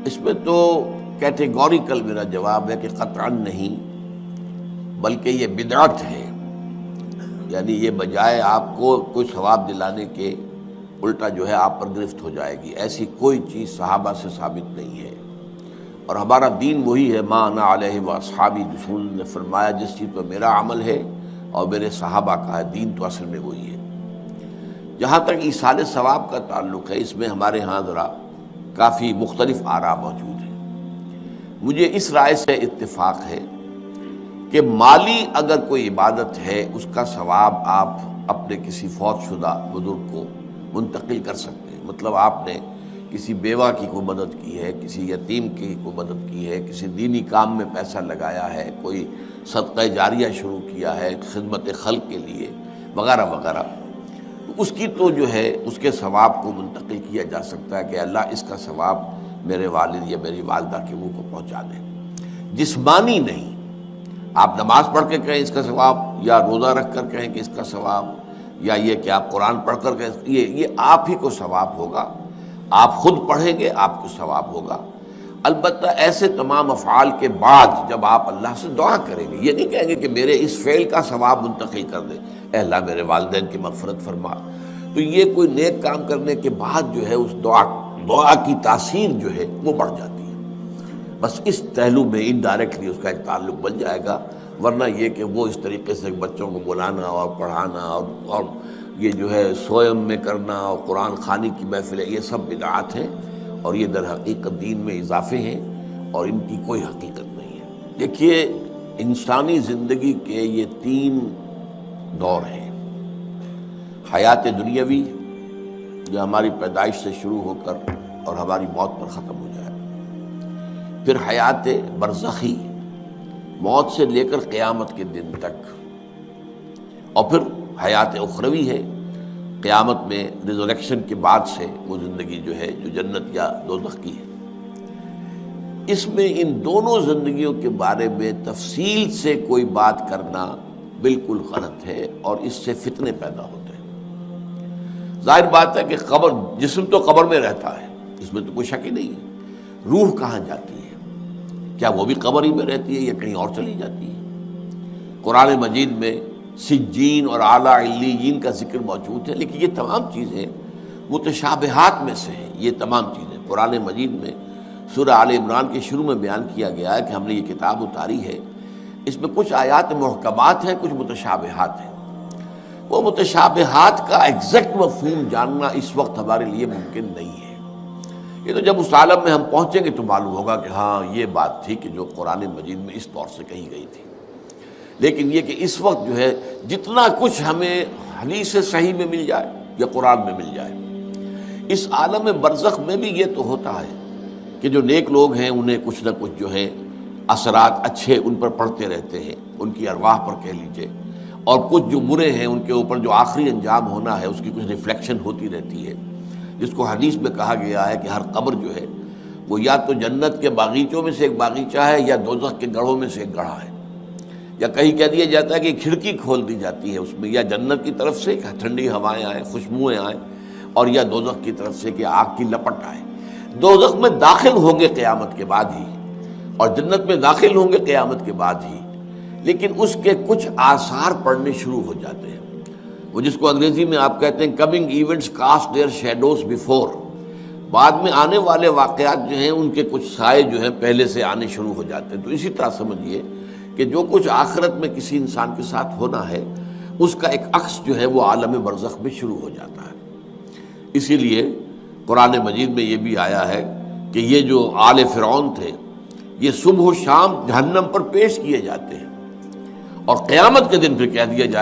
اس میں تو کیٹیگوریکل میرا جواب ہے کہ قطعاً نہیں، بلکہ یہ بدعت ہے۔ یعنی یہ بجائے آپ کو کوئی ثواب دلانے کے الٹا جو ہے آپ پر گرفت ہو جائے گی، ایسی کوئی چیز صحابہ سے ثابت نہیں ہے۔ اور ہمارا دین وہی ہے، ما انا علیہ واصحابی، رسول نے فرمایا جس چیز پر میرا عمل ہے اور میرے صحابہ کا ہے، دین تو اصل میں وہی ہے۔ جہاں تک ایصال ثواب کا تعلق ہے، اس میں ہمارے ہاں ذرا کافی مختلف آراء موجود ہیں۔ مجھے اس رائے سے اتفاق ہے کہ مالی اگر کوئی عبادت ہے اس کا ثواب آپ اپنے کسی فوت شدہ بزرگ کو منتقل کر سکتے ہیں۔ مطلب آپ نے کسی بیوہ کی کوئی مدد کی ہے، کسی یتیم کی کوئی مدد کی ہے، کسی دینی کام میں پیسہ لگایا ہے، کوئی صدقہ جاریہ شروع کیا ہے خدمت خلق کے لیے وغیرہ وغیرہ، تو اس کی تو جو ہے اس کے ثواب کو منتقل کیا جا سکتا ہے کہ اللہ اس کا ثواب میرے والد یا میری والدہ کے منہ کو پہنچا دے۔ جسمانی نہیں، آپ نماز پڑھ کے کہیں اس کا ثواب، یا روزہ رکھ کر کہیں کہ اس کا ثواب، یا یہ کہ آپ قرآن پڑھ کر کہیں یہ آپ ہی کو ثواب ہوگا، آپ خود پڑھیں گے آپ کو ثواب ہوگا۔ البتہ ایسے تمام افعال کے بعد جب آپ اللہ سے دعا کریں گے، یہ نہیں کہیں گے کہ میرے اس فعل کا ثواب منتقل کر دے، اے اللہ میرے والدین کی مغفرت فرما، تو یہ کوئی نیک کام کرنے کے بعد جو ہے اس دعا کی تاثیر جو ہے وہ بڑھ جاتی ہے۔ بس اس پہلو میں انڈائریکٹلی اس کا ایک تعلق بن جائے گا، ورنہ یہ کہ وہ اس طریقے سے بچوں کو بلانا اور پڑھانا اور یہ جو ہے سوئم میں کرنا اور قرآن خوانی کی محفلیں، یہ سب بدعات ہیں اور یہ در حقیقت دین میں اضافے ہیں اور ان کی کوئی حقیقت نہیں ہے۔ دیکھیے، انسانی زندگی کے یہ 3 دور ہیں: حیات دنیاوی جو ہماری پیدائش سے شروع ہو کر اور ہماری موت پر ختم ہو جائے، پھر حیات برزخی موت سے لے کر قیامت کے دن تک، اور پھر حیات اخروی ہے قیامت میں ریزریکشن کے بعد سے وہ زندگی جو ہے جو جنت یا دوزخ کی ہے۔ اس میں ان دونوں زندگیوں کے بارے میں تفصیل سے کوئی بات کرنا بالکل غلط ہے اور اس سے فتنے پیدا ہوتے ہیں۔ ظاہر بات ہے کہ قبر، جسم تو قبر میں رہتا ہے، اس میں تو کوئی شک ہی نہیں ہے۔ روح کہاں جاتی ہے؟ کیا وہ بھی قبر ہی میں رہتی ہے یا کہیں اور چلی جاتی ہے؟ قرآن مجید میں سجین اور اعلیٰ علیین کا ذکر موجود ہے، لیکن یہ تمام چیزیں متشابہات میں سے ہیں۔ یہ تمام چیزیں قرآن مجید میں سورہ آل عمران کے شروع میں بیان کیا گیا ہے کہ ہم نے یہ کتاب اتاری ہے، اس میں کچھ آیات محکمات ہیں، کچھ متشابہات ہیں۔ وہ متشابہات کا ایگزیکٹ مفہوم جاننا اس وقت ہمارے لیے ممکن نہیں ہے۔ یہ تو جب اس عالم میں ہم پہنچیں گے تو معلوم ہوگا کہ ہاں یہ بات تھی کہ جو قرآن مجید میں اس طور سے کہی گئی تھی۔ لیکن یہ کہ اس وقت جو ہے جتنا کچھ ہمیں حدیث صحیح میں مل جائے یا قرآن میں مل جائے، اس عالم برزخ میں بھی یہ تو ہوتا ہے کہ جو نیک لوگ ہیں انہیں کچھ نہ کچھ جو ہے اثرات اچھے ان پر پڑتے رہتے ہیں، ان کی ارواح پر کہہ لیجئے، اور کچھ جو برے ہیں ان کے اوپر جو آخری انجام ہونا ہے اس کی کچھ ریفلیکشن ہوتی رہتی ہے، جس کو حدیث میں کہا گیا ہے کہ ہر قبر جو ہے وہ یا تو جنت کے باغیچوں میں سے ایک باغیچہ ہے یا دوزخ کے گڑھوں میں سے ایک گڑھا ہے، یا کہیں کہہ دیا جاتا ہے کہ کھڑکی کھول دی جاتی ہے اس میں، یا جنت کی طرف سے کہ ٹھنڈی ہوائیں آئیں، خوشبوئیں آئیں، اور یا دوزخ کی طرف سے کہ آگ کی لپٹ آئے۔ دوزخ میں داخل ہوں گے قیامت کے بعد ہی، اور جنت میں داخل ہوں گے قیامت کے بعد ہی، لیکن اس کے کچھ آثار پڑنے شروع ہو جاتے ہیں، وہ جس کو انگریزی میں آپ کہتے ہیں coming events cast their shadows before, بعد میں آنے والے واقعات جو ہیں ان کے کچھ سائے جو ہیں پہلے سے آنے شروع ہو جاتے ہیں۔ تو اسی طرح سمجھیے کہ جو کچھ آخرت میں کسی انسان کے ساتھ ہونا ہے اس کا ایک عکس جو ہے وہ عالم برزخ میں شروع ہو جاتا ہے۔ اسی لیے قرآن مجید میں یہ بھی آیا ہے کہ یہ جو آل فرعون تھے یہ صبح و شام جہنم پر پیش کیے جاتے ہیں، اور قیامت کے دن پھر کہہ دیا جائے